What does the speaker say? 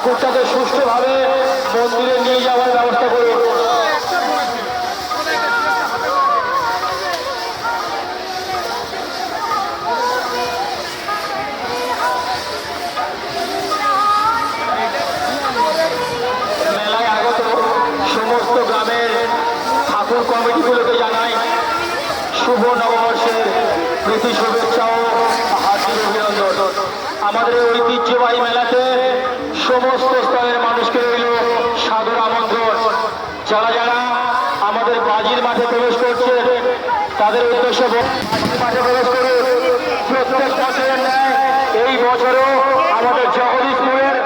ঠাকুরটাকে সুষ্ঠুভাবে মন্দিরে নিয়ে যাওয়ার ব্যবস্থা করুন। মেলায় আগত সমস্ত গ্রামের ঠাকুর কমিটিগুলোকে জানাই শুভ নববর্ষের প্রীতি শুভেচ্ছা ও হার্দিক অভিনন্দন। আমাদের ঐতিহ্যবাহী মেলাতে সমস্ত স্তরের মানুষকে রইল সাদর আমন্ত্রণ। যারা যারা আমাদের বাজির মাঠে প্রবেশ করছে তাদের উদ্দেশ্যে মাঠে প্রবেশ করে প্রত্যেক বছরের ন্যায় এই বছরও আমাদের জগদীশপুরের